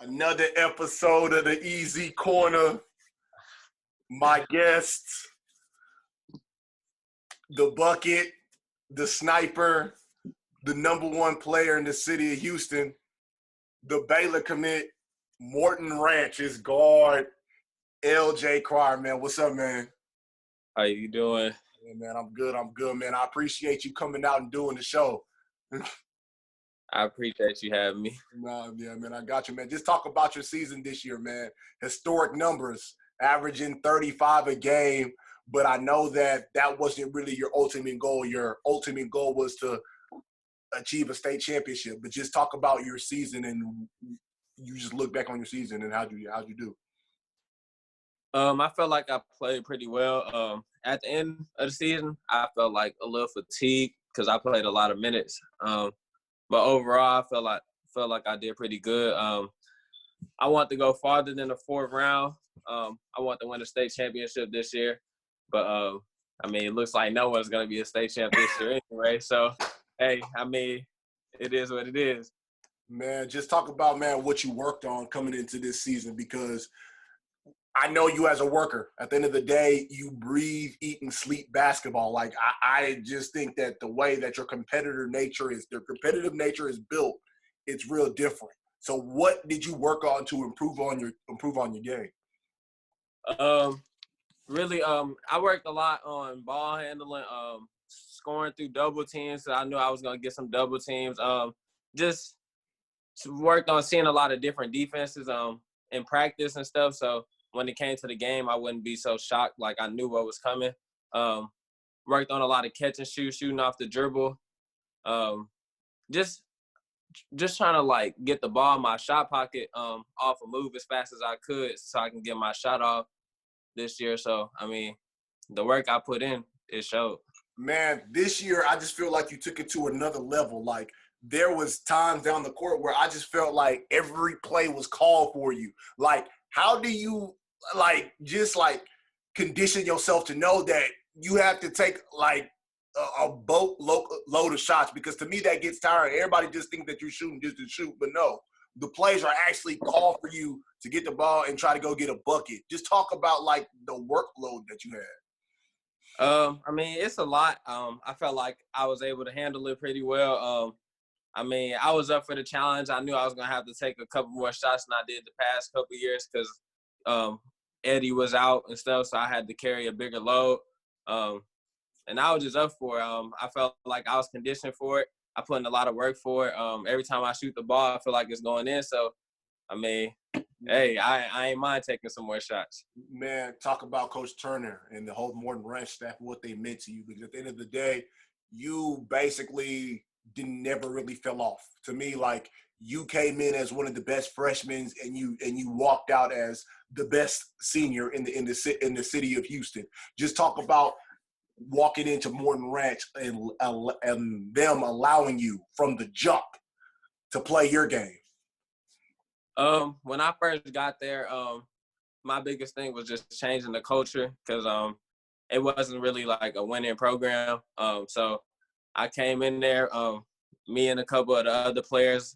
Another episode of the Easy Corner. My guests, the bucket, the sniper, the number one player in the city of Houston, the Baylor commit, Morton Ranch, his guard, L.J Cryer, man. What's up, man? How you doing? Yeah, man, I'm good, man. I appreciate you coming out and doing the show. I appreciate you having me. Yeah, man, I got you, man. Just talk about your season this year, man. Historic numbers, averaging 35 a game, but I know that wasn't really your ultimate goal. Your ultimate goal was to achieve a state championship. But just talk about your season, and you just look back on your season and how'd you do? I felt like I played pretty well. At the end of the season, I felt like a little fatigued because I played a lot of minutes. But overall, I felt like I did pretty good. I want to go farther than the fourth round. I want to win a state championship this year. But, it looks like no one's going to be a state champ this year anyway. So, hey, it is what it is. Man, just talk about, man, what you worked on coming into this season, because I know you as a worker. At the end of the day, you breathe, eat, and sleep basketball. Like, I just think that the way that your competitive nature is built, it's real different. So what did you work on to improve on your game? Really, I worked a lot on ball handling, scoring through double teams. So I knew I was going to get some double teams. Just worked on seeing a lot of different defenses in practice and stuff. So when it came to the game, I wouldn't be so shocked. Like, I knew what was coming. Worked on a lot of catch and shoot, shooting off the dribble. Just trying to, like, get the ball in my shot pocket off a move as fast as I could so I can get my shot off this year. So, the work I put in, it showed. Man, this year I just feel like you took it to another level. Like, there was times down the court where I just felt like every play was called for you. Like, how do you, condition yourself to know that you have to take, like, a load of shots? Because to me, that gets tiring. Everybody just thinks that you're shooting just to shoot, but no. The plays are actually called for you to get the ball and try to go get a bucket. Just talk about, like, the workload that you had. It's a lot. I felt like I was able to handle it pretty well. I was up for the challenge. I knew I was going to have to take a couple more shots than I did the past couple of years because Eddie was out and stuff, so I had to carry a bigger load. And I was just up for it. I felt like I was conditioned for it. I put in a lot of work for it. Every time I shoot the ball, I feel like it's going in. So, hey, I ain't mind taking some more shots. Man, talk about Coach Turner and the whole Morton Ranch staff, what they meant to you. Because at the end of the day, you basically never really fell off. To me, like, you came in as one of the best freshmen, and you walked out as the best senior in the city of Houston. Just talk about walking into Morton Ranch and them allowing you from the jump to play your game. When I first got there, my biggest thing was just changing the culture because it wasn't really like a winning program. So I came in there, me and a couple of the other players,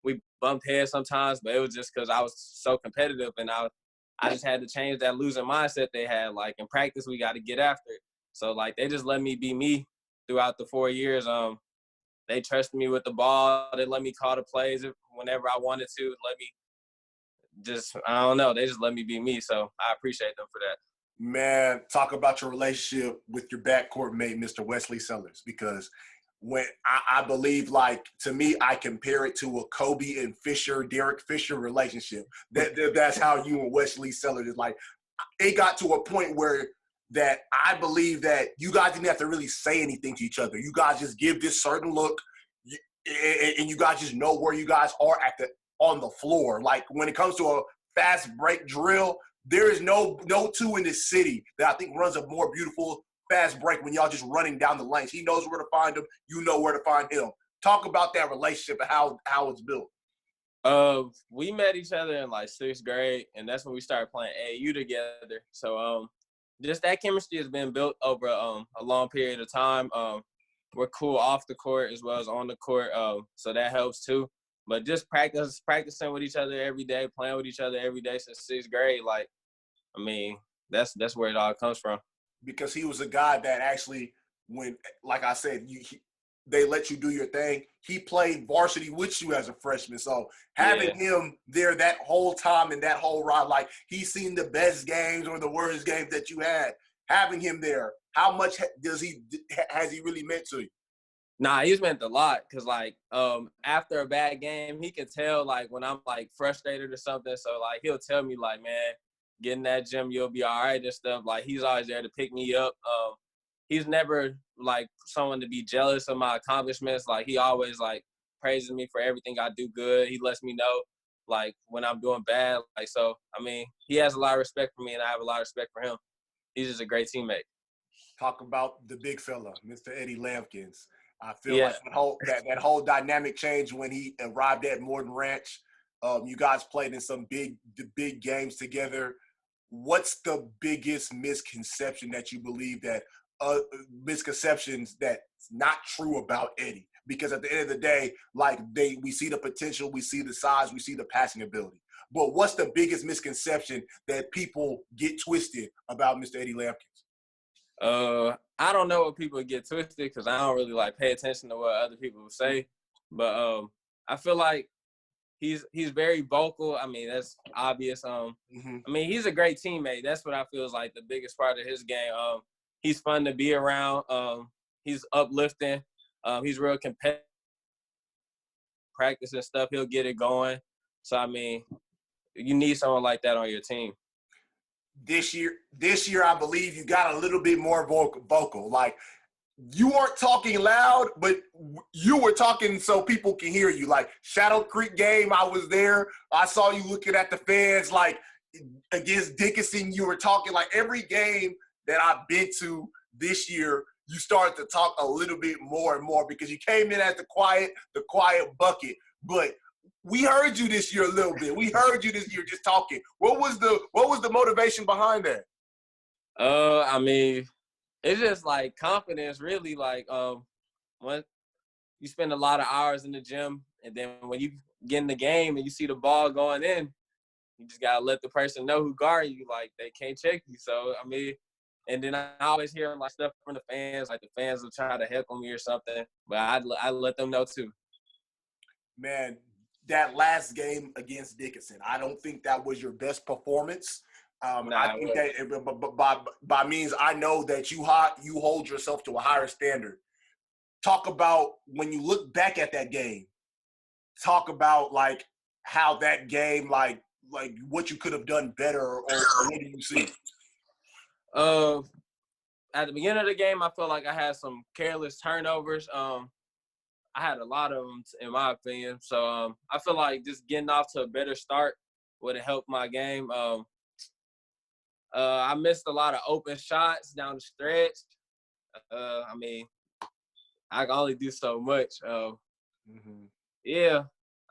we bumped heads sometimes, but it was just because I was so competitive and I just had to change that losing mindset they had. Like, in practice, we got to get after it. So, like, they just let me be me throughout the 4 years. They trusted me with the ball. They let me call the plays whenever I wanted to. They just let me be me. So I appreciate them for that. Man, talk about your relationship with your backcourt mate, Mr. Wesley Sellers, because when I believe, like, to me, I compare it to a Kobe and Derek Fisher relationship. That's how you and Wesley Sellers is. Like, it got to a point where that I believe that you guys didn't have to really say anything to each other. You guys just give this certain look, and you guys just know where you guys are on the floor. Like, when it comes to a fast break drill, there is no two in this city that I think runs a more beautiful fast break when y'all just running down the lanes. He knows where to find him. You know where to find him. Talk about that relationship and how it's built. We met each other in, like, 6th grade, and that's when we started playing AAU together. So just that chemistry has been built over a long period of time. We're cool off the court as well as on the court, so that helps too. But just practicing with each other every day, playing with each other every day since 6th grade, like, I mean, that's where it all comes from. Because he was a guy that actually, when, like I said, they let you do your thing. He played varsity with you as a freshman. So having him there that whole time and that whole ride, like he's seen the best games or the worst games that you had. Having him there, how much has he really meant to you? Nah, he's meant a lot because, like, after a bad game, he can tell, like, when I'm, like, frustrated or something. So, like, he'll tell me, like, man, get in that gym, you'll be all right and stuff. Like, he's always there to pick me up. He's never, like, someone to be jealous of my accomplishments. Like, he always, like, praises me for everything I do good. He lets me know, like, when I'm doing bad. Like, so, I mean, he has a lot of respect for me, and I have a lot of respect for him. He's just a great teammate. Talk about the big fella, Mr. Eddie Lampkins. I feel like that whole dynamic changed when he arrived at Morton Ranch. You guys played in some big games together. What's the biggest misconception that you believe that misconceptions that's not true about Eddie? Because at the end of the day, like we see the potential, we see the size, we see the passing ability. But what's the biggest misconception that people get twisted about Mr. Eddie Lampkins? I don't know what people get twisted because I don't really like pay attention to what other people say. But I feel like he's very vocal. I mean, that's obvious. I mean, he's a great teammate. That's what I feel is like the biggest part of his game. He's fun to be around. He's uplifting. He's real competitive. Practice and stuff, he'll get it going. So I mean, you need someone like that on your team. This year, I believe you got a little bit more vocal. Like, you weren't talking loud, but you were talking so people can hear you. Like, Shadow Creek game, I was there. I saw you looking at the fans. Like, against Dickinson, you were talking. Like, every game that I've been to this year, you started to talk a little bit more and more because you came in as the quiet bucket. But we heard you this year a little bit. We heard you this year just talking. What was the motivation behind that? I mean, it's just like confidence, really. Like, when you spend a lot of hours in the gym, and then when you get in the game and you see the ball going in, you just gotta let the person know who guard you. Like, they can't check you. So I mean, and then I always hear like stuff from the fans. Like the fans will try to heckle me or something, but I let them know too. Man, that last game against Dickinson, I don't think that was your best performance. I think that by means, I know that you hold yourself to a higher standard. Talk about when you look back at that game. Talk about like how that game, like what you could have done better, or what do you see? At the beginning of the game, I felt like I had some careless turnovers. I had a lot of them, in my opinion. So I feel like just getting off to a better start would have helped my game. I missed a lot of open shots down the stretch. I mean, I can only do so much. Yeah,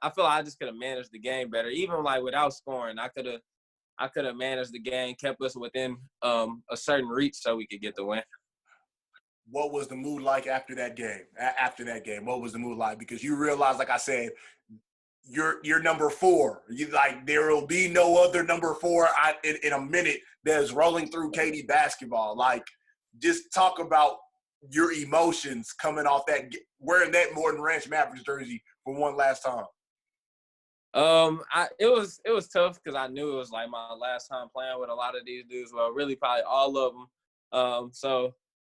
I feel like I just could have managed the game better. Even like without scoring, I could have managed the game, kept us within a certain reach so we could get the win. What was the mood like after that game? What was the mood like? Because you realize, like I said, you're number 4. You like there will be no other number 4 in a minute that's rolling through KD basketball. Like, just talk about your emotions coming off that, wearing that Morton Ranch Mavericks jersey for one last time. It was tough because I knew it was like my last time playing with a lot of these dudes. Well, really probably all of them. So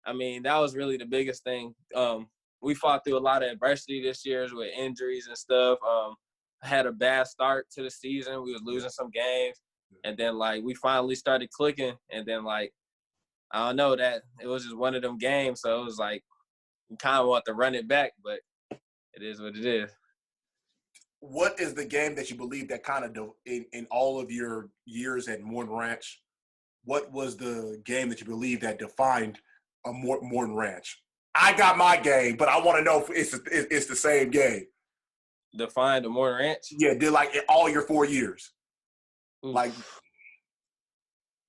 I mean, that was really the biggest thing. We fought through a lot of adversity this year with injuries and stuff. I had a bad start to the season. We was losing some games, and then like we finally started clicking, and then like I don't know, that it was just one of them games. So it was like you kind of want to run it back, but it is what it is. What is the game that you believe that kind of in all of your years at Morton Ranch? What was the game that you believe that defined a Morton Ranch? I got my game, but I want to know if it's the same game. Defined the Morton Ranch? Yeah, did like all your 4 years. Oof. Like,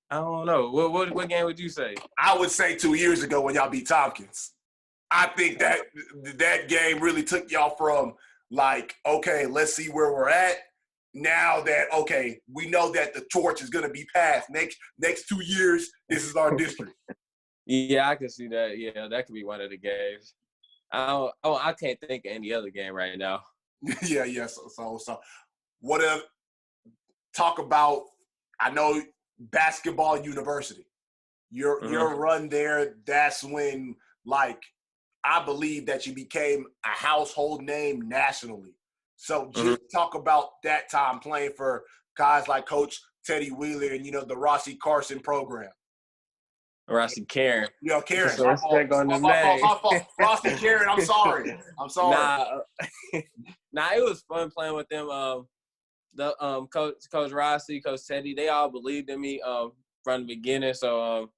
I don't know. What game would you say? I would say 2 years ago when y'all beat Tompkins. I think that game really took y'all from like, okay, let's see where we're at now that, okay, we know that the torch is going to be passed. Next 2 years, this is our district. Yeah, I can see that. Yeah, that could be one of the games. I can't think of any other game right now. Yeah. So what talk about, I know basketball university. Your run there, that's when, like, I believe that you became a household name nationally. So just talk about that time playing for guys like Coach Teddy Wheeler and, the Rossi Carson program. Rossi Karen. Karen. So respect on the my name. fault. Rossi Karen, I'm sorry. Nah, it was fun playing with them. Coach Rossi, Coach Teddy, they all believed in me from the beginning. So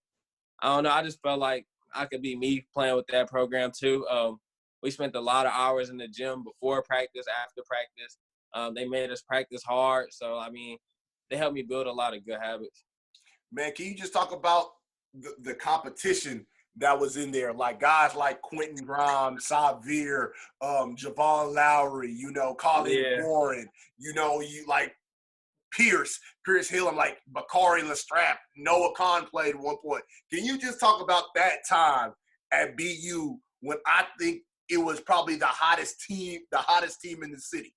I don't know. I just felt like I could be me playing with that program too. We spent a lot of hours in the gym before practice, after practice. They made us practice hard. So, I mean, they helped me build a lot of good habits. Man, can you just talk about the competition that was in there? Like guys like Quentin Grimes, Xavier, Javon Lowry, Colin Warren, you like Pierce Hill, and like Bakari Lestrap, Noah Khan played at one point. Can you just talk about that time at BU when I think it was probably the hottest team in the city?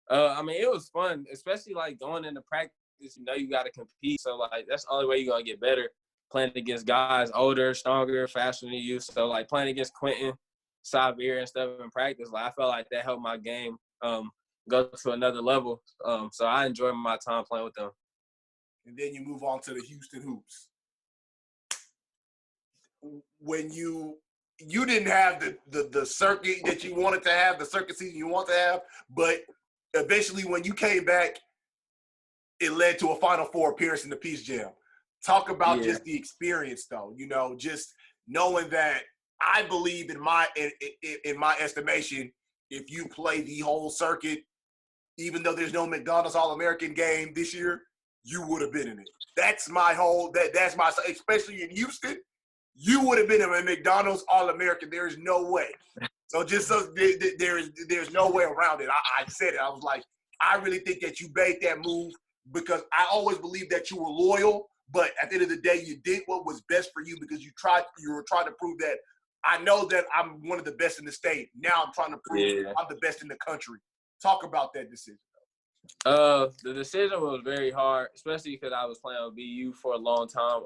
I mean, it was fun, especially like going into practice. You got to compete. So like that's the only way you're gonna get better, playing against guys older, stronger, faster than you. So like playing against Quentin, Xavier, and stuff in practice, like I felt like that helped my game go to another level. So I enjoyed my time playing with them. And then you move on to the Houston Hoops. When you didn't have the circuit that you wanted to have, the circuit season you want to have, but eventually when you came back, it led to a Final Four appearance in the Peace Jam. Talk about just the experience, though. Just knowing that I believe in my estimation, if you play the whole circuit, even though there's no McDonald's All-American game this year, you would have been in it. That's my especially in Houston, you would have been in a McDonald's All-American. There is no way. So there's no way around it. I said it. I was like, I really think that you made that move because I always believed that you were loyal, but at the end of the day, you did what was best for you because you were trying to prove that I know that I'm one of the best in the state. Now I'm trying to prove I'm the best in the country. Talk about that decision. The decision was very hard, especially because I was playing with BU for a long time.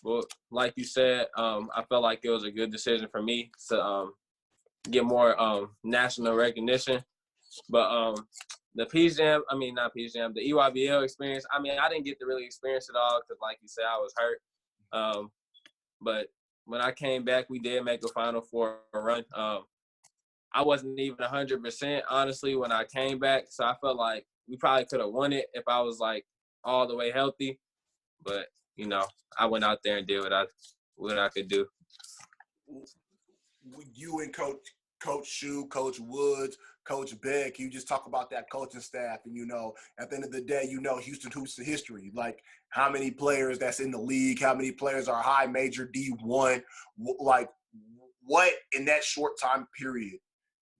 But like you said, I felt like it was a good decision for me to get more national recognition. But the Peace Jam, not Peace Jam, the EYBL experience, I didn't get to really experience it all because, like you said, I was hurt. But when I came back, we did make a Final Four run. I wasn't even 100%, honestly, when I came back. So I felt like we probably could have won it if I was, like, all the way healthy. But, I went out there and did what I could do. You and Coach Shue, Coach Woods, Coach Beck, you just talk about that coaching staff. And, at the end of the day, Houston Hoops history. Like, how many players that's in the league, how many players are high major D1. Like, what in that short time period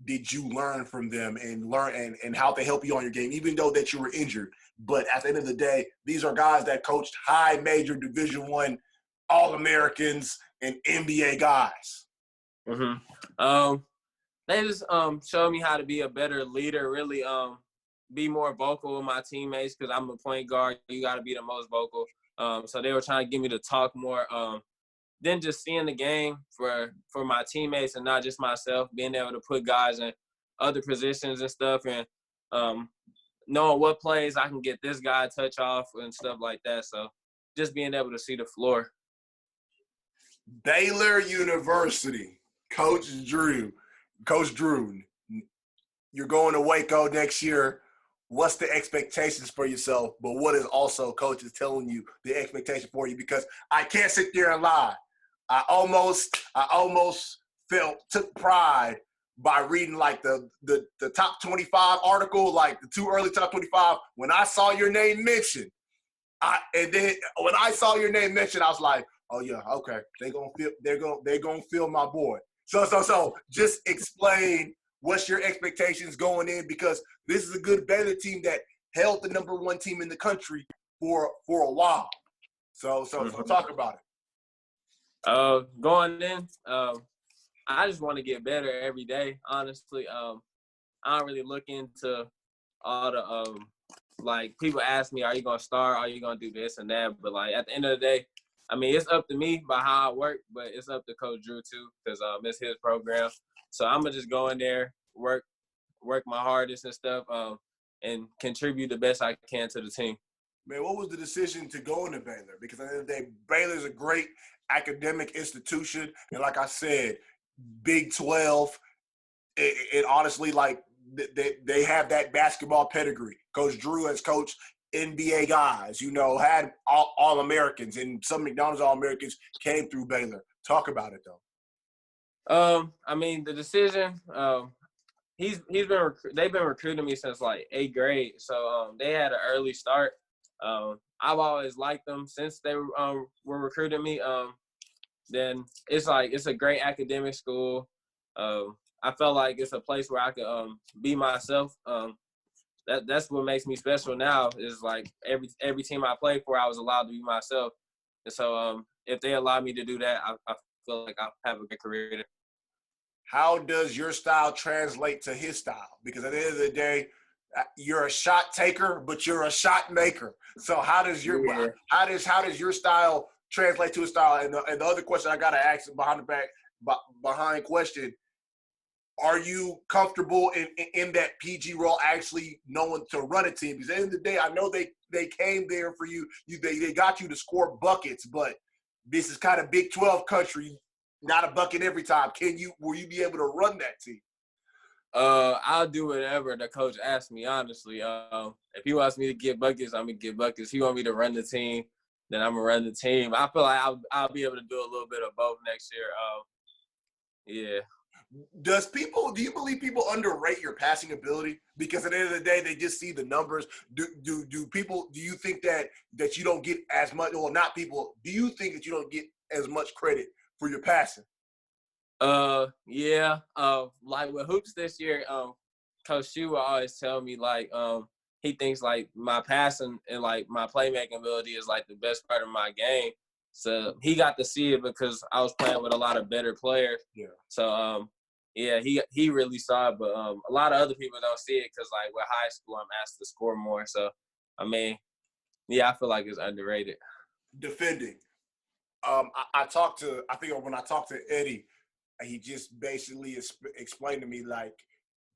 did you learn from them and how they help you on your game, even though that you were injured? But at the end of the day, these are guys that coached high major Division I All-Americans and NBA guys. They just showed me how to be a better leader, really be more vocal with my teammates because I'm a point guard. You got to be the most vocal. So they were trying to get me to talk more than just seeing the game for my teammates and not just myself, being able to put guys in other positions and stuff and knowing what plays I can get this guy a touch off and stuff like that. So just being able to see the floor. Baylor University, Coach Drew, you're going to Waco next year. What's the expectations for yourself? But what is also coaches telling you the expectation for you? Because I can't sit there and lie. I almost took pride by reading like the top 25 article, like the two early top 25. When I saw your name mentioned, when I saw your name mentioned, I was like, oh yeah, okay, they're gonna feel my boy. So just explain what's your expectations going in? Because this is a good Baylor team that held the #1 team in the country for a while. So talk about it. Going in, I just want to get better every day, honestly. I don't really look into all the like people ask me, are you gonna start? Are you gonna do this and that? But like at the end of the day, I mean, it's up to me by how I work, but it's up to Coach Drew too, because it's his program. So I'm gonna just go in there, work my hardest and stuff, and contribute the best I can to the team. Man, what was the decision to go into Baylor? Because at the end of the day, Baylor's a great academic institution, and like I said, Big 12. It honestly, like, they have that basketball pedigree. Coach Drew has coached NBA guys, had All-Americans, and some McDonald's All-Americans came through Baylor. Talk about it, though. I mean, the decision, they've been recruiting me since like 8th grade, so they had an early start. I've always liked them since they were recruiting me. Then it's a great academic school. I felt like it's a place where I could be myself. That's what makes me special now is like every team I played for, I was allowed to be myself. And so if they allow me to do that, I feel like I'll have a good career there. How does your style translate to his style? Because at the end of the day, you're a shot taker, but you're a shot maker. So how does your style translate to his style? And the other question I gotta ask behind question. Are you comfortable in that PG role actually knowing to run a team? Because at the end of the day, I know they came there for you. They got you to score buckets, but this is kind of Big 12 country, not a bucket every time. Will you be able to run that team? I'll do whatever the coach asks me, honestly. If he wants me to get buckets, I'm going to get buckets. If he wants me to run the team, then I'm going to run the team. I feel like I'll be able to do a little bit of both next year. Yeah. Do you believe people underrate your passing ability? Because at the end of the day, they just see the numbers. Do you think that you don't get as much, or not people, do you think that you don't get as much credit for your passing? Yeah. Like with hoops this year, Coach Shue will always tell me like he thinks like my passing and like my playmaking ability is like the best part of my game. So he got to see it because I was playing with a lot of better players. Yeah. So yeah, he really saw it, but a lot of other people don't see it because like with high school, I'm asked to score more. So I mean, yeah, I feel like it's underrated. Defending. When I talked to Eddie, he just basically explained to me like,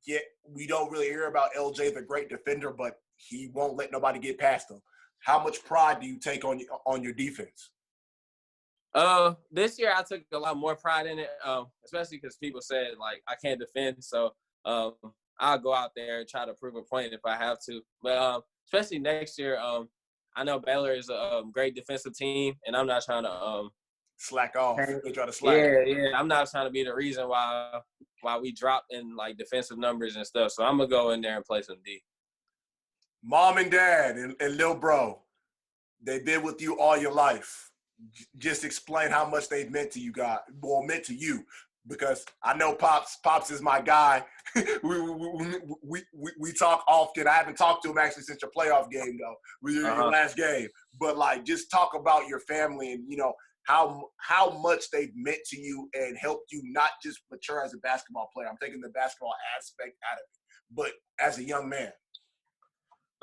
yeah, we don't really hear about L.J. the great defender, but he won't let nobody get past him. How much pride do you take on your defense? This year I took a lot more pride in it, especially because people said like I can't defend, so I'll go out there and try to prove a point if I have to. But especially next year, I know Baylor is a great defensive team, and I'm not trying to slack off. They try to slack. Yeah. I'm not trying to be the reason why we drop in like defensive numbers and stuff. So I'm gonna go in there and play some D. Mom and dad and little bro, they've been with you all your life. Just explain how much they've meant to you, meant to you, because I know Pops is my guy. we talk often. I haven't talked to him actually since your playoff game though, your last game. But like, just talk about your family and how much they've meant to you and helped you not just mature as a basketball player. I'm taking the basketball aspect out of it, but as a young man.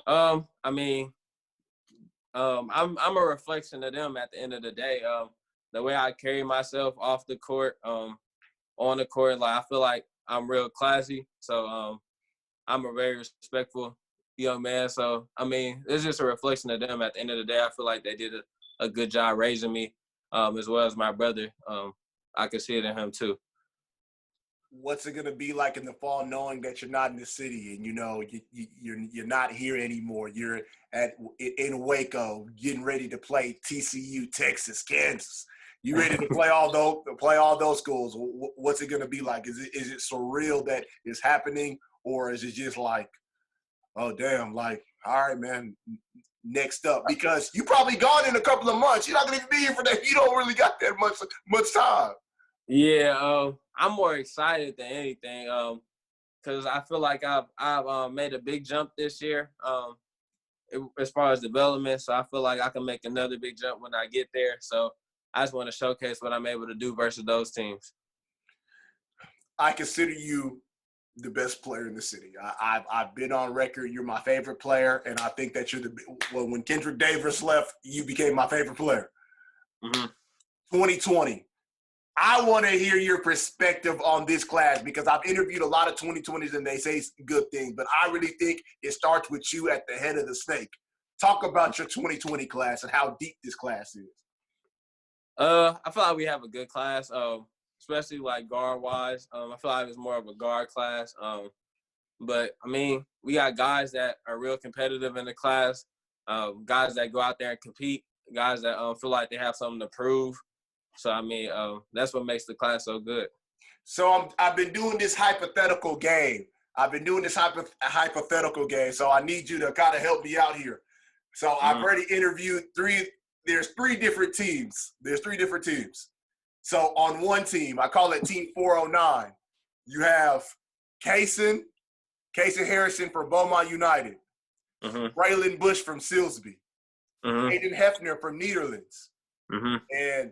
I mean. I'm a reflection of them at the end of the day. The way I carry myself off the court, on the court, like I feel like I'm real classy. So I'm a very respectful young man. So I mean, it's just a reflection of them. At the end of the day, I feel like they did a good job raising me, as well as my brother. I can see it in him too. What's it gonna be like in the fall, knowing that you're not in the city and you're not here anymore? You're in Waco, getting ready to play TCU, Texas, Kansas. You ready to play all those schools? What's it gonna be like? Is it surreal that it's happening, or is it just like, oh damn, like, all right, man, next up? Because you probably gone in a couple of months. You're not gonna be here for that. You don't really got that much time. Yeah, I'm more excited than anything. because I feel like I've made a big jump this year as far as development. So I feel like I can make another big jump when I get there. So I just want to showcase what I'm able to do versus those teams. I consider you the best player in the city. I've been on record. You're my favorite player, and I think that you're when Kendrick Davis left, you became my favorite player. Mm-hmm. 2020. I want to hear your perspective on this class because I've interviewed a lot of 2020s and they say good things, but I really think it starts with you at the head of the snake. Talk about your 2020 class and how deep this class is. I feel like we have a good class, especially like guard wise. I feel like it's more of a guard class. But I mean, we got guys that are real competitive in the class, guys that go out there and compete, guys that feel like they have something to prove. So I mean, that's what makes the class so good. So I've been doing this hypothetical game. So I need you to kind of help me out here. So I've already interviewed there's three different teams. So on one team, I call it Team 409. You have Kaysen Harrison from Beaumont United, Braylon Bush from Silsbee, Aiden Hefner from Nederlands, and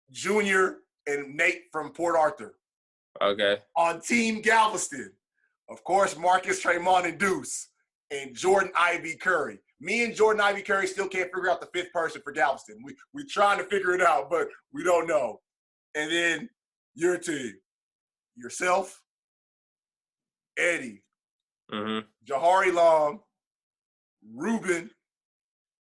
Junior and Nate from Port Arthur. Okay. On Team Galveston, of course, Marcus, Tremont, and Deuce, and Jordan Ivy Curry. Me and Jordan Ivy Curry still can't figure out the fifth person for Galveston. We're trying to figure it out, but we don't know. And then your team, yourself, Eddie, Jahari Long, Ruben,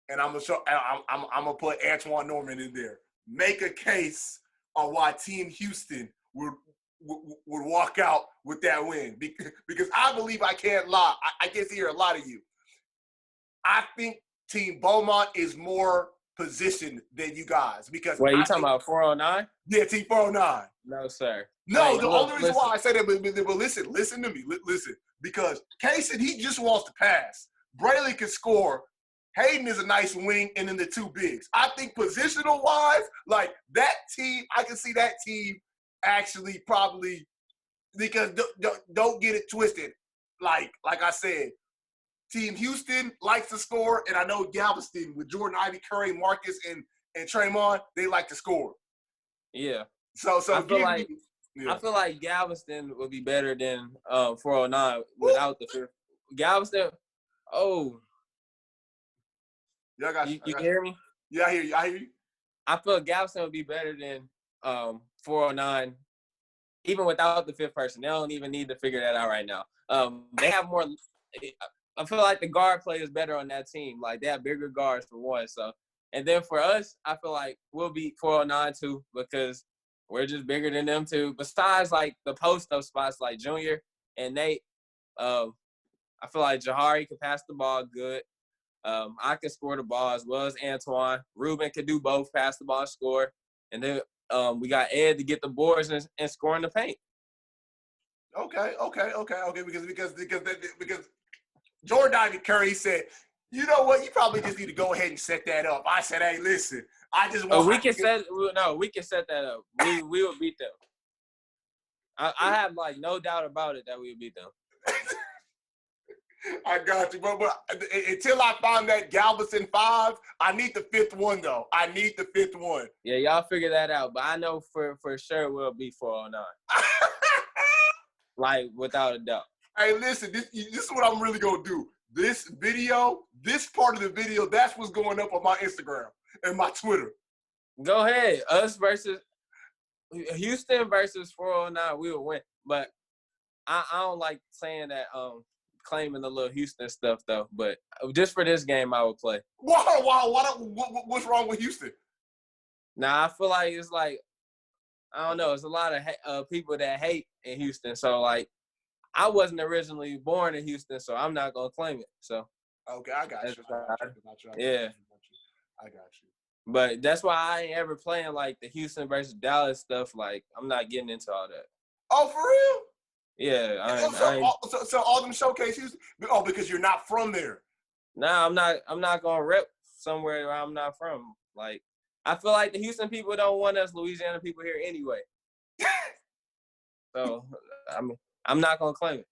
and I'm gonna put Antoine Norman in there. Make a case on why Team Houston would walk out with that win because I believe I can't lie. I can see here a lot of you. I think Team Beaumont is more positioned than you guys because. Wait, you talking about 409? Yeah, Team 409. No, sir. No, Hey, the only reason why I say that, but listen to me, because Kaysen, he just wants to pass. Braylon can score. Hayden is a nice wing, and then the two bigs. I think positional-wise, like that team, I can see that team actually probably because don't get it twisted. Like I said, Team Houston likes to score, and I know Galveston with Jordan Ivy, Curry, Marcus, and Tremont, they like to score. Yeah. So I feel like Galveston would be better than 409 without the fifth. Galveston, yeah, I got you. You can hear me? Yeah, I hear you. I feel Galveston would be better than 409, even without the fifth person. They don't even need to figure that out right now. They have more. I feel like the guard play is better on that team. Like they have bigger guards for one. So, and then for us, I feel like we'll beat 409 too because we're just bigger than them too. Besides like the post up spots like Junior and Nate, I feel like Jahari can pass the ball good. I can score the ball as well as Antoine. Ruben can do both, pass the ball, score. And then we got Ed to get the boards and score in the paint. Okay. Because Jordan Ivy Curry said, you know what? You probably just need to go ahead and set that up. I said, hey, listen, I just want. We can set that up. We will beat them. I have like no doubt about it that we will beat them. I got you, but until I find that Galveston 5, I need the fifth one though. Yeah, y'all figure that out. But I know for sure we'll beat 409. Like without a doubt. Hey, listen, this is what I'm really gonna do. This part of the video, that's what's going up on my Instagram and my Twitter. Go ahead. Us versus Houston versus 409, we will win. But I don't like saying that claiming the little Houston stuff though. But just for this game I would play. What's wrong with Houston? Nah, I feel like it's like I don't know, it's a lot of people that hate in Houston. So like I wasn't originally born in Houston, so I'm not gonna claim it. So okay, I got you. Yeah, I got you. But that's why I ain't ever playing like the Houston versus Dallas stuff. Like I'm not getting into all that. Oh, for real? Yeah. So all them showcase Houston? Oh, because you're not from there. Nah, I'm not gonna rep somewhere where I'm not from. Like I feel like the Houston people don't want us Louisiana people here anyway. So I'm not gonna claim it.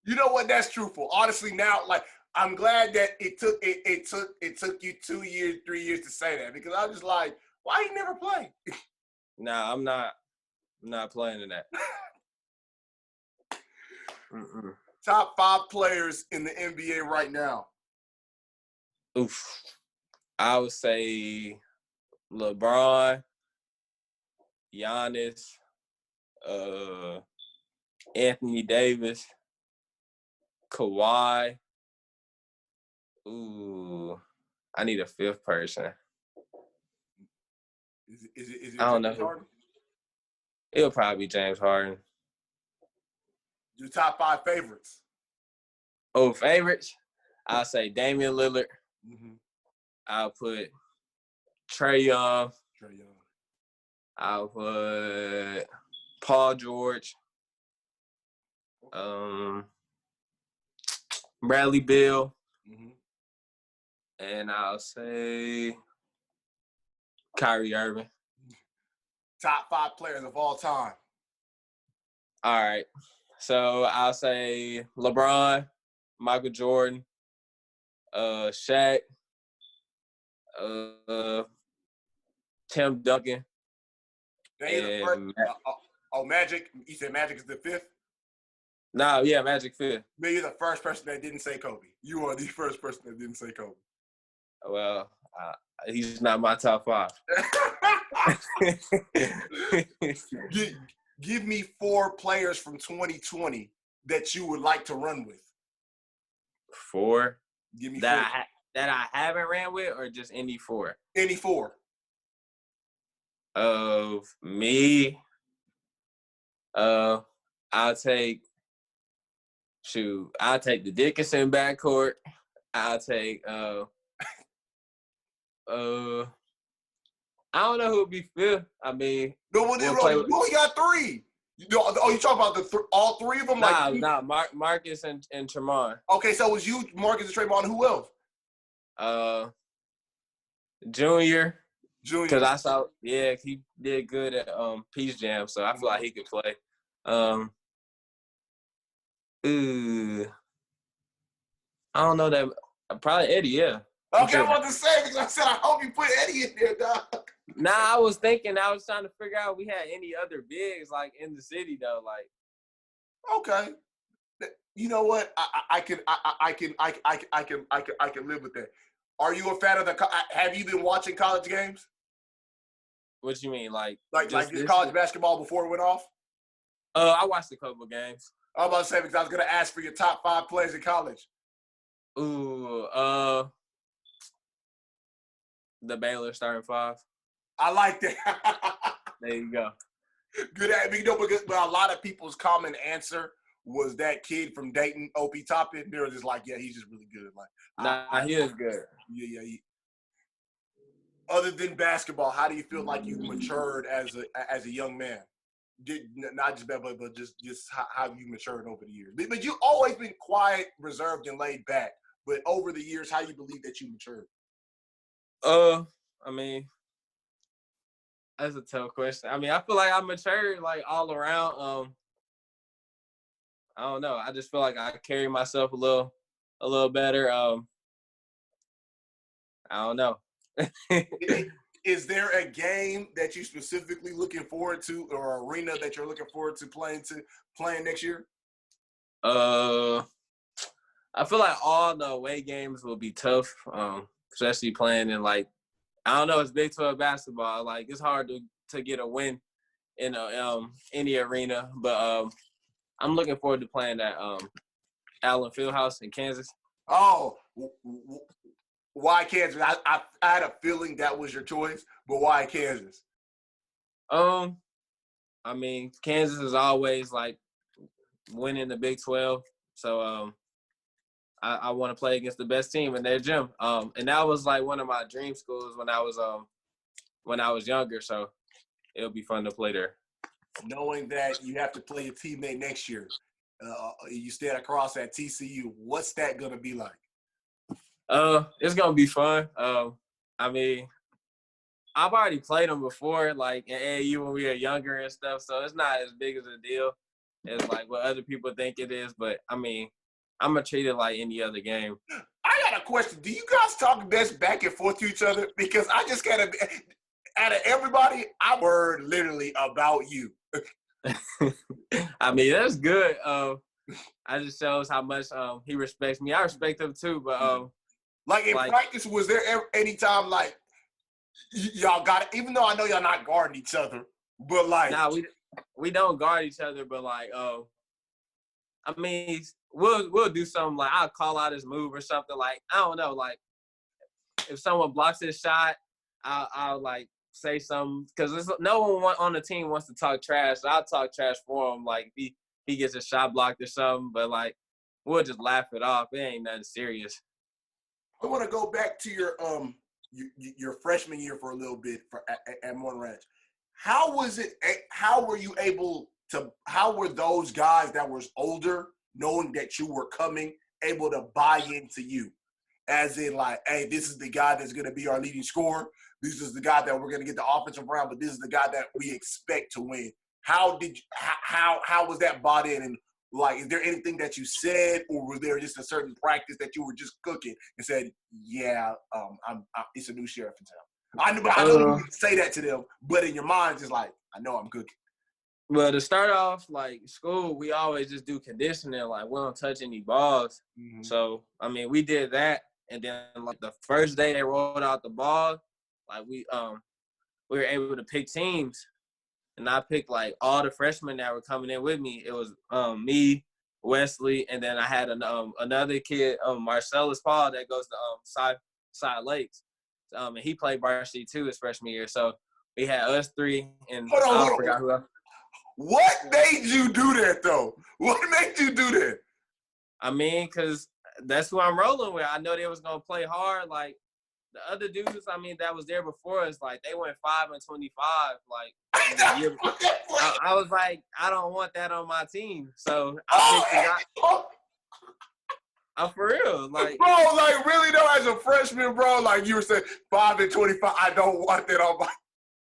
You know what? That's truthful. Honestly, now, like, I'm glad that it took you 2 years, 3 years to say that, because I was just like, why you never play? Nah, I'm not playing in that. Mm-mm. Top 5 players in the NBA right now. Oof. I would say LeBron, Giannis, Anthony Davis, Kawhi. Ooh, I need a fifth person. Is it I don't James know. Harden? It'll probably be James Harden. Your top 5 favorites. Oh, favorites? I'll say Damian Lillard. Mm-hmm. I'll put Trae Young. Trae Young. I'll put Paul George. Bradley Beal. Mm-hmm. And I'll say Kyrie Irving. Top 5 players of all time. All right. So I'll say LeBron, Michael Jordan, Shaq, Tim Duncan. Magic. You said Magic is the 5th? No, yeah, Magic fifth. Maybe you're the first person that didn't say Kobe. You are the first person that didn't say Kobe. Well, he's not my top 5. Give me 4 players from 2020 that you would like to run with. 4? Give me 4. That I haven't ran with, or just any 4? Any 4. Of me, I'll take the Dickinson backcourt. I'll take I don't know who would be 5th. I mean, you only got 3. You talking about all 3 of them? Marcus and Tremont. Okay, so it was you, Marcus, and Tremont. Who else? Junior. Because I saw, yeah, he did good at Peace Jam, so I feel like he could play. I don't know that. Probably Eddie, yeah. Okay, I want to say, because I said I hope you put Eddie in there, dog. Nah, I was trying to figure out if we had any other bigs like in the city though, like. Okay, you know what? I can live with that. Are you a fan of have you been watching college games? What you mean, like just college basketball before it went off? I watched a couple games. I was about to say, because I was gonna ask for your top 5 players in college. Ooh, the Baylor starting 5. I like that. There you go. Good at me, but a lot of people's common answer was that kid from Dayton, O.P. Toppin. They were just like, yeah, he's just really good. Like, he is good. Yeah. Other than basketball, how do you feel like you've matured as a young man? Not just that, but just how you matured over the years. But you've always been quiet, reserved, and laid back. But over the years, how you believe that you matured? I mean, that's a tough question. I mean, I feel like I matured like all around. I don't know. I just feel like I carry myself a little better. I don't know. Is there a game that you're specifically looking forward to, or an arena that you're looking forward to playing next year? I feel like all the away games will be tough, especially playing in like, I don't know, it's Big 12 basketball. Like, it's hard to get a win in any arena, but I'm looking forward to playing at Allen Fieldhouse in Kansas. Oh, why Kansas? I had a feeling that was your choice, but why Kansas? I mean, Kansas is always like winning the Big 12, so I want to play against the best team in their gym. And that was like one of my dream schools when I was younger. So it'll be fun to play there. Knowing that you have to play a teammate next year, you stand across at TCU. What's that gonna be like? It's gonna be fun. I mean, I've already played them before, like in AAU when we were younger and stuff. So it's not as big as a deal. as like what other people think it is. But I mean, I'm gonna treat it like any other game. I got a question. Do you guys talk best back and forth to each other? Because I just gotta, out of everybody, I heard literally about you. I mean, that's good. I just shows how much he respects me. I respect him too, but like in practice, was there ever any time like y'all got it? Even though I know y'all not guarding each other, but like, nah, we don't guard each other, but like, I mean, we'll do something like I'll call out his move or something. Like I don't know, like if someone blocks his shot, I'll like say something because no one on the team wants to talk trash. So I'll talk trash for him. Like if he gets a shot blocked or something, but like we'll just laugh it off. It ain't nothing serious. I want to go back to your freshman year for a little bit at Morton Ranch. How was it? How were you able to? How were those guys that was older, knowing that you were coming, able to buy into you? As in, like, hey, this is the guy that's going to be our leading scorer. This is the guy that we're going to get the offensive round, but this is the guy that we expect to win. How was that bought in? And like, is there anything that you said, or was there just a certain practice that you were just cooking and said, yeah, it's a new sheriff in town? I know you didn't say that to them, but in your mind, just like, I know I'm cooking. Well, to start off, like school, we always just do conditioning. Like we don't touch any balls. Mm-hmm. So I mean, we did that, and then like the first day they rolled out the ball, like we were able to pick teams, and I picked like all the freshmen that were coming in with me. It was me, Wesley, and then I had another kid, Marcellus Paul, that goes to Side Lakes, and he played varsity too his freshman year. So we had us three, and I forgot who else. What made you do that, though? What made you do that? I mean, because that's who I'm rolling with. I know they was going to play hard. Like, the other dudes, I mean, that was there before us, like, they went 5-25. Like, I was like, I don't want that on my team. So, I picked the guy. I'm for real. Like, bro, like, really, though, as a freshman, bro, like, you were saying 5-25, I don't want that on my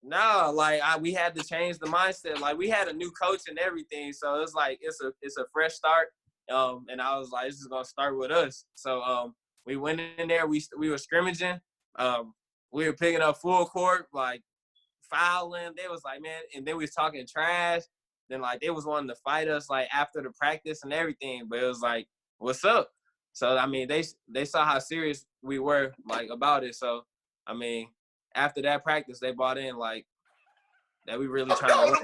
No, like we had to change the mindset. Like we had a new coach and everything, so it's like it's a fresh start. And I was like, this is gonna start with us. So we went in there. We were scrimmaging. We were picking up full court, like fouling. They was like, man, and then we was talking trash. Then like they was wanting to fight us like after the practice and everything. But it was like, what's up? So I mean, they saw how serious we were like about it. So I mean. After that practice, they bought in like that we really trying to win.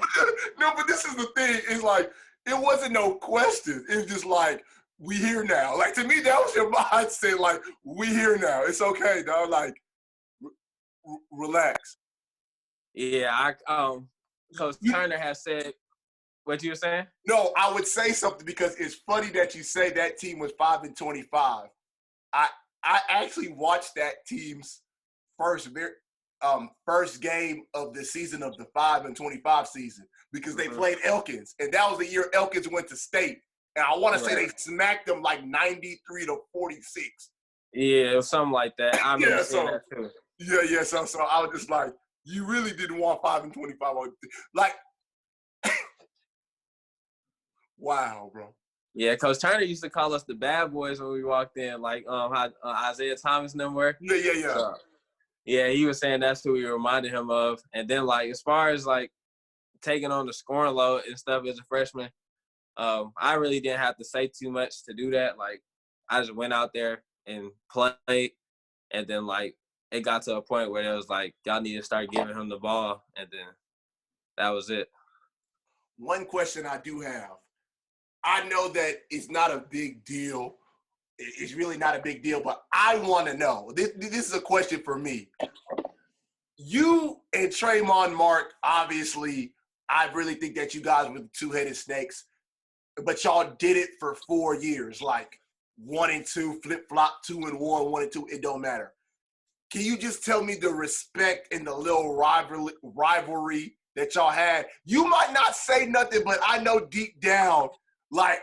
No, but this is the thing. It's like it wasn't no question. It's just like we here now. Like to me, that was your mindset. Like we here now. It's okay, dog. Like relax. Yeah, Coach Turner has said. What you were saying? No, I would say something because it's funny that you say that team was 5-25. I actually watched that team's first game of the season of the 5-25 season because they played Elkins, and that was the year Elkins went to state, and I want to say they smacked them like 93-46. Yeah, it was something like that. I remember seeing that too. Yeah. So I was just like, you really didn't want 5-25, like, wow, bro. Yeah, Coach Turner used to call us the bad boys when we walked in, like how Isaiah Thomas and them were. Yeah. So, yeah, he was saying that's who we reminded him of. And then, like, as far as, like, taking on the scoring load and stuff as a freshman, I really didn't have to say too much to do that. Like, I just went out there and played. And then, like, it got to a point where it was like, y'all need to start giving him the ball. And then that was it. One question I do have. I know that it's not a big deal. It's really not a big deal, but I want to know. This is a question for me. You and Trayvon Mark, obviously, I really think that you guys were the two-headed snakes, but y'all did it for 4 years, like 1-2, flip-flop, 2-1, 1-2, it don't matter. Can you just tell me the respect and the little rivalry that y'all had? You might not say nothing, but I know deep down, like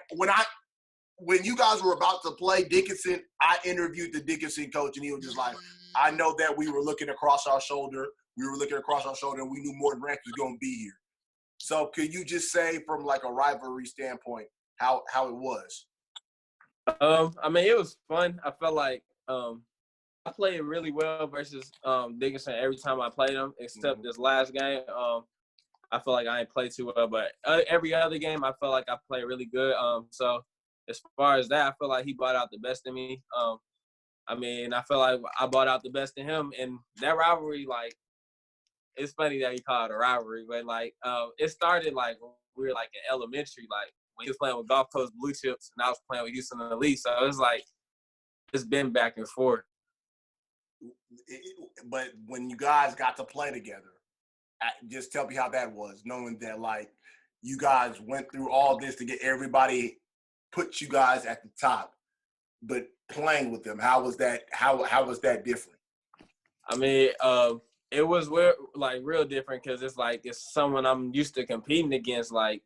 when you guys were about to play Dickinson, I interviewed the Dickinson coach, and he was just like, I know that we were looking across our shoulder. We were looking across our shoulder, and we knew Morton Ranch was going to be here. So could you just say from like a rivalry standpoint how it was? I mean, it was fun. I felt like I played really well versus Dickinson every time I played them, except this last game. I feel like I ain't played too well, but every other game I felt like I played really good. So as far as that, I feel like he brought out the best in me. I mean, I feel like I brought out the best in him, and that rivalry, like, it's funny that you call it a rivalry, but like, it started like when we were like in elementary, like when he was playing with Gulf Coast Blue Chips, and I was playing with Houston Elite. So it was like it's been back and forth. But when you guys got to play together, just tell me how that was, knowing that like you guys went through all this to get everybody, put you guys at the top, but playing with them, how was that? How was that different? I mean, it was like real different because it's like it's someone I'm used to competing against. Like,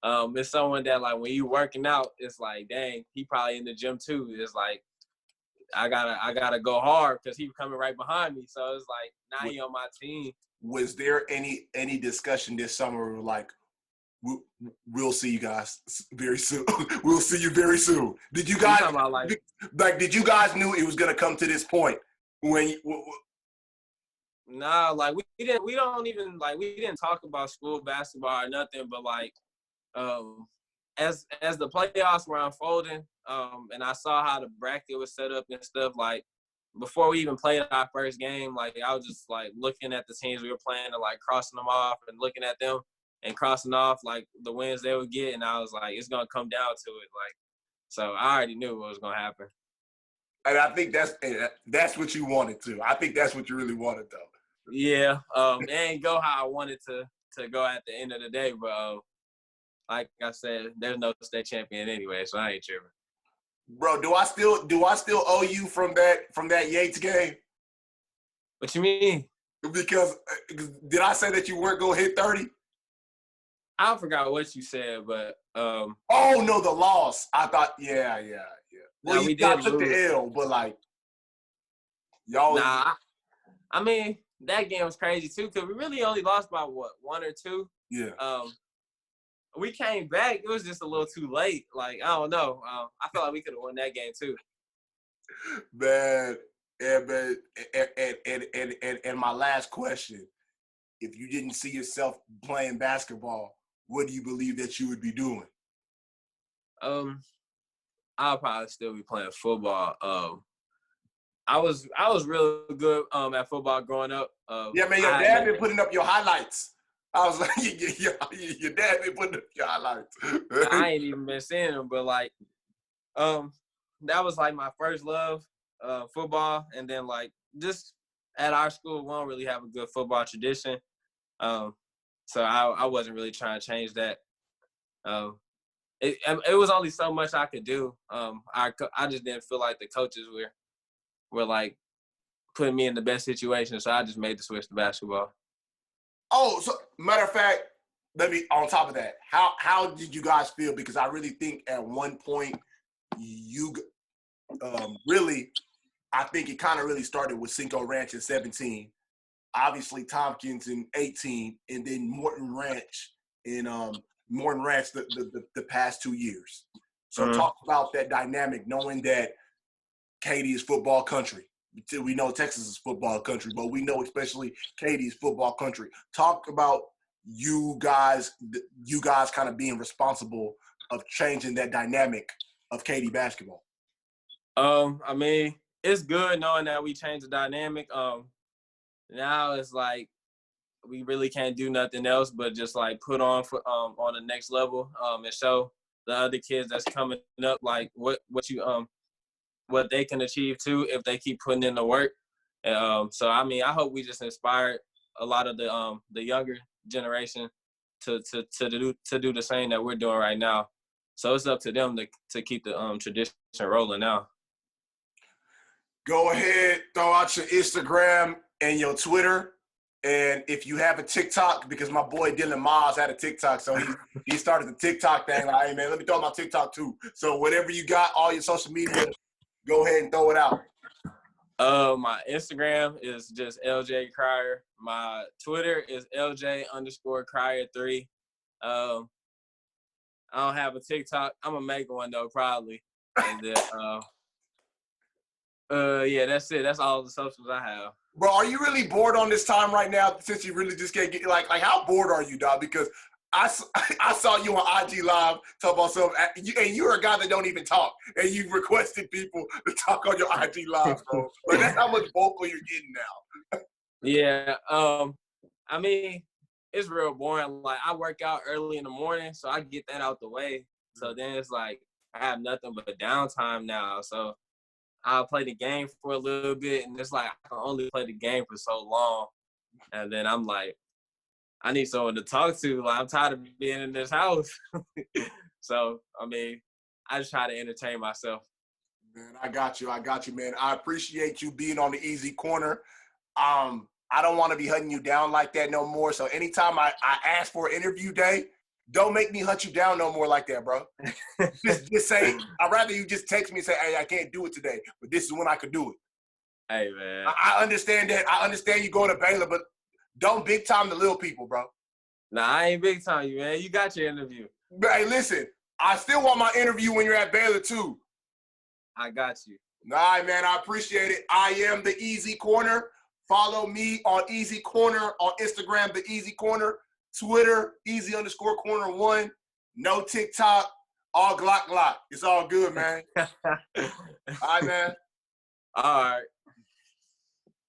it's someone that like when you working out, it's like, dang, he probably in the gym too. It's like I gotta go hard because he was coming right behind me. So it's like now he on my team. Was there any discussion this summer like we'll see you guys very soon? We'll see you very soon. Did you guys like did you guys knew it was gonna come to this point when? Nah, like we didn't talk about school basketball or nothing, but like as the playoffs were unfolding, and I saw how the bracket was set up and stuff, like before we even played our first game, like I was just like looking at the teams we were playing and like crossing them off and looking at them and crossing off like the wins they would get, and I was like, it's gonna come down to it, like, so I already knew what was gonna happen. And I think that's what you wanted to. I think that's what you really wanted, though. Yeah, it ain't go how I wanted to go at the end of the day, but like I said, there's no state champion anyway, so I ain't tripping. Bro, do I still owe you from that Yates game? What you mean? Because did I say that you weren't gonna hit 30? I forgot what you said, but oh no, the loss. I thought, yeah. Well, you got took the L, but like y'all. Nah, I mean that game was crazy too because we really only lost by what, 1 or 2. Yeah. We came back. It was just a little too late. Like I don't know. I felt like we could have won that game too. Man, and my last question: if you didn't see yourself playing basketball, what do you believe that you would be doing? I'll probably still be playing football. I was real good at football growing up. Yeah, man, your dad been putting up your highlights. I was like, your dad been putting up your highlights. I ain't even been seeing them, but like, that was like my first love, football, and then like just at our school, we don't really have a good football tradition, so I wasn't really trying to change that. It was only so much I could do. I just didn't feel like the coaches were like putting me in the best situation, so I just made the switch to basketball. Oh, so matter of fact, on top of that, how did you guys feel? Because I really think at one point you really, I think it kind of really started with Cinco Ranch in 17, obviously Tompkins in 18, and then Morton Ranch in the past 2 years. So talk about that dynamic, knowing that Katy is football country. We know Texas is football country, but we know especially Katy's football country. Talk about you guys kind of being responsible of changing that dynamic of Katy basketball. I mean, it's good knowing that we changed the dynamic. Now it's like we really can't do nothing else but just like put on the next level and show the other kids that's coming up like what they can achieve too if they keep putting in the work. So I mean, I hope we just inspired a lot of the younger generation to do the same that we're doing right now. So it's up to them to keep the tradition rolling now. Go ahead, throw out your Instagram and your Twitter. And if you have a TikTok, because my boy Dylan Miles had a TikTok, so he started the TikTok thing. Like, hey, man, let me throw my TikTok too. So whatever you got, all your social media, go ahead and throw it out. My Instagram is just L.J Cryer. My Twitter is L.J_Cryer3. I don't have a TikTok. I'm gonna make one though, probably. And then, yeah, that's it. That's all the socials I have. Bro, are you really bored on this time right now since you really just can't get, like how bored are you, dog? Because I saw you on IG Live talk about something, and you're a guy that don't even talk, and you've requested people to talk on your IG Live, bro. Like, that's how much vocal you're getting now. Yeah, I mean, it's real boring. Like, I work out early in the morning, so I get that out the way. So then it's like I have nothing but downtime now. So I'll play the game for a little bit, and it's like I can only play the game for so long. And then I'm like, I need someone to talk to. Like, I'm tired of being in this house. So, I mean, I just try to entertain myself. Man, I got you, man. I appreciate you being on the easy corner. I don't want to be hunting you down like that no more. So anytime I ask for an interview day, don't make me hunt you down no more like that, bro. just say, I'd rather you just text me and say, hey, I can't do it today, but this is when I could do it. Hey, man. I understand that. I understand you going to Baylor, but don't big time the little people, bro. Nah, I ain't big time you, man. You got your interview. But hey, listen, I still want my interview when you're at Baylor, too. I got you. All right, man. I appreciate it. I am the Easy Corner. Follow me on Easy Corner on Instagram, the Easy Corner, Twitter, Easy_Corner1. No TikTok, all Glock. It's all good, man. All right, man. All right.